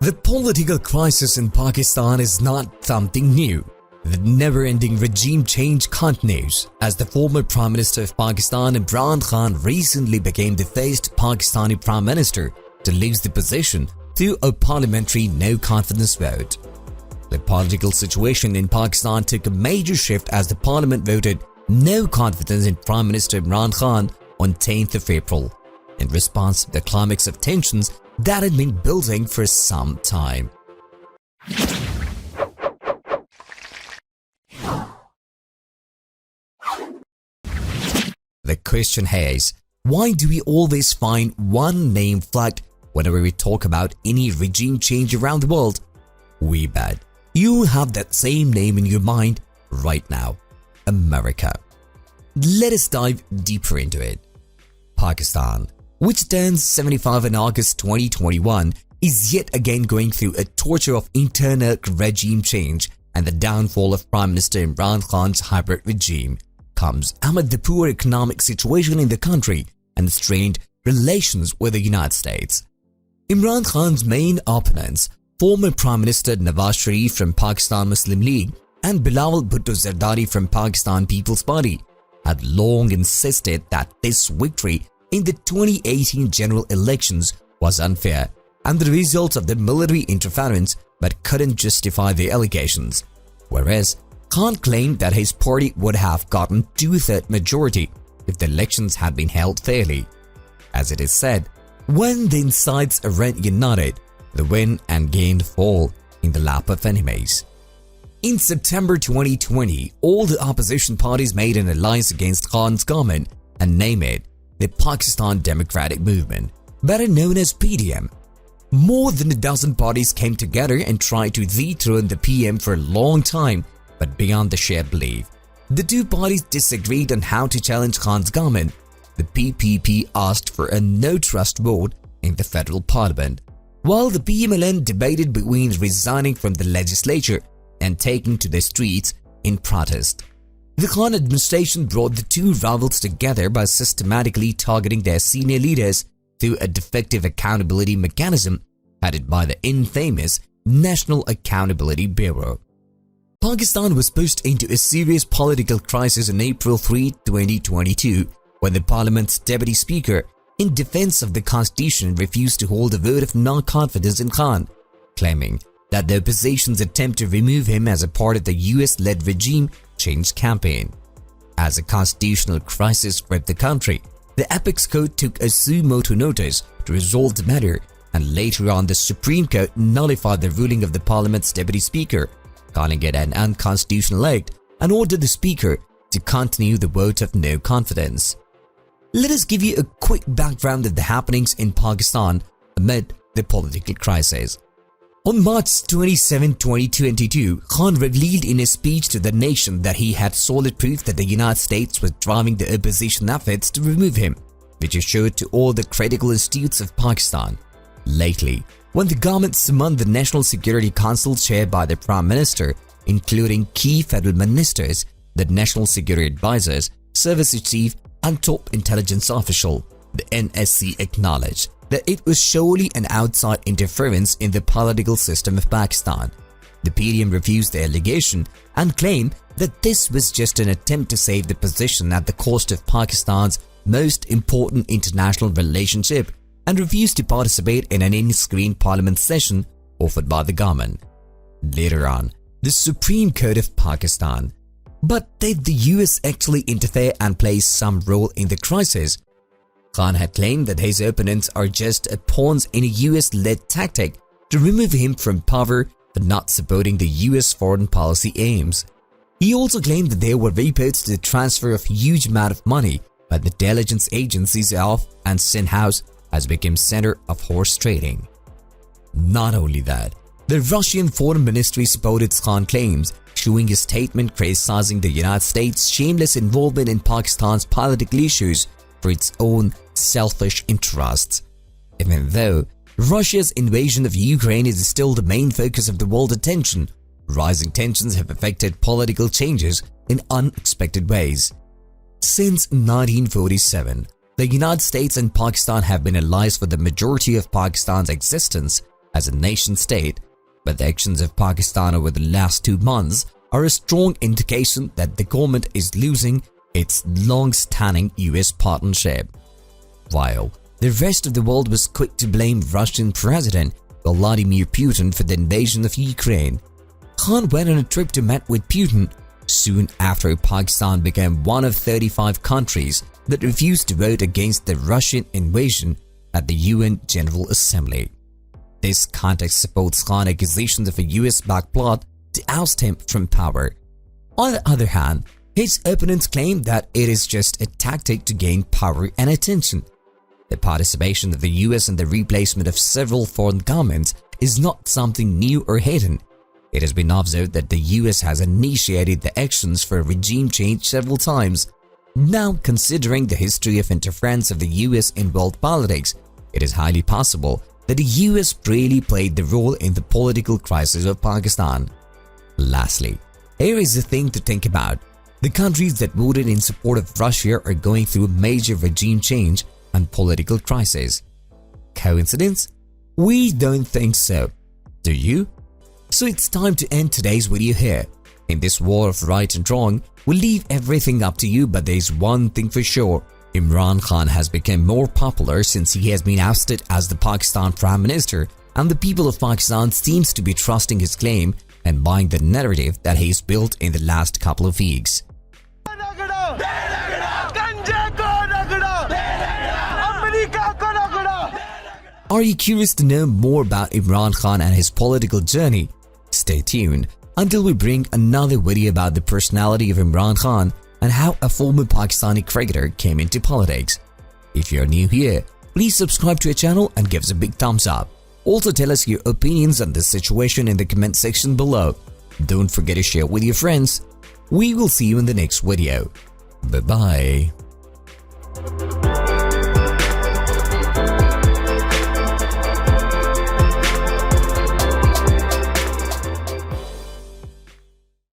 The political crisis in Pakistan is not something new. The never-ending regime change continues as the former Prime Minister of Pakistan Imran Khan recently became the first Pakistani Prime Minister to lose the position through a parliamentary no-confidence vote. The political situation in Pakistan took a major shift as the parliament voted no confidence in Prime Minister Imran Khan on 10th of April, in response to the climax of tensions that had been building for some time. The question here is, why do we always find one name flagged whenever we talk about any regime change around the world? We bet you have that same name in your mind right now: America. Let us dive deeper into it. Pakistan, which turns 75 in August 2021, is yet again going through a torture of internal regime change, and the downfall of Prime Minister Imran Khan's hybrid regime comes amid the poor economic situation in the country and strained relations with the United States. Imran Khan's main opponents, former Prime Minister Nawaz Sharif from Pakistan Muslim League and Bilawal Bhutto Zardari from Pakistan People's Party, had long insisted that this victory in the 2018 general elections was unfair and the result of the military interference, but couldn't justify the allegations. Whereas Khan claimed that his party would have gotten two-thirds majority if the elections had been held fairly. As it is said, when the sides aren't united, the win and gain fall in the lap of enemies. In September 2020, all the opposition parties made an alliance against Khan's government and named it the Pakistan Democratic Movement, better known as PDM. More than a dozen parties came together and tried to dethrone the PM for a long time, but beyond the shared belief. The two parties disagreed on how to challenge Khan's government. The PPP asked for a no-trust vote in the federal parliament, while the PMLN debated between resigning from the legislature and taking to the streets in protest. The Khan administration brought the two rivals together by systematically targeting their senior leaders through a defective accountability mechanism headed by the infamous National Accountability Bureau. Pakistan was pushed into a serious political crisis on April 3, 2022, when the parliament's deputy speaker, in defense of the constitution, refused to hold a vote of no-confidence in Khan, claiming that the opposition's attempt to remove him as a part of the US-led regime change campaign. As a constitutional crisis gripped the country, the Apex Court took a suo motu notice to resolve the matter, and later on the Supreme Court nullified the ruling of the parliament's deputy speaker, calling it an unconstitutional act, and ordered the speaker to continue the vote of no confidence. Let us give you a quick background of the happenings in Pakistan amid the political crisis. On March 27, 2022, Khan revealed in a speech to the nation that he had solid proof that the United States was driving the opposition efforts to remove him, which is showed to all the critical institutes of Pakistan. Lately, when the government summoned the National Security Council chaired by the Prime Minister, including key federal ministers, the National Security Advisors, Service Chief and top intelligence official, the NSC acknowledged that it was surely an outside interference in the political system of Pakistan. The PDM refused the allegation and claimed that this was just an attempt to save the position at the cost of Pakistan's most important international relationship, and refused to participate in an in-screen parliament session offered by the government. Later on, the Supreme Court of Pakistan. But did the US actually interfere and play some role in the crisis? Khan had claimed that his opponents are just pawns in a US-led tactic to remove him from power for not supporting the US foreign policy aims. He also claimed that there were reports to the transfer of huge amount of money by the intelligence agencies of and Sindh House has become center of horse trading. Not only that, the Russian Foreign Ministry supported Khan's claims, issuing a statement criticizing the United States' shameless involvement in Pakistan's political issues for its own selfish interests. Even though Russia's invasion of Ukraine is still the main focus of the world attention, rising tensions have affected political changes in unexpected ways. Since 1947, the United States and Pakistan have been allies for the majority of Pakistan's existence, as a nation state, but the actions of Pakistan over the last 2 months are a strong indication that the government is losing its long-standing US partnership. While the rest of the world was quick to blame Russian President Vladimir Putin for the invasion of Ukraine, Khan went on a trip to meet with Putin soon after Pakistan became one of 35 countries that refused to vote against the Russian invasion at the UN General Assembly. This context supports Khan's accusations of a US-backed plot to oust him from power. On the other hand, his opponents claim that it is just a tactic to gain power and attention. The participation of the US in the replacement of several foreign governments is not something new or hidden. It has been observed that the US has initiated the actions for regime change several times. Now, considering the history of interference of the US in world politics, it is highly possible that the US really played the role in the political crisis of Pakistan. Lastly, here is the thing to think about. The countries that voted in support of Russia are going through a major regime change and political crisis. Coincidence? We don't think so. Do you? So it's time to end today's video here. In this war of right and wrong, we'll leave everything up to you, but there's one thing for sure. Imran Khan has become more popular since he has been ousted as the Pakistan Prime Minister, and the people of Pakistan seems to be trusting his claim and buying the narrative that he's built in the last couple of weeks. Are you curious to know more about Imran Khan and his political journey? Stay tuned until we bring another video about the personality of Imran Khan and how a former Pakistani cricketer came into politics. If you're new here, please subscribe to our channel and give us a big thumbs up. Also tell us your opinions on this situation in the comment section below. Don't forget to share with your friends. We will see you in the next video. Bye-bye.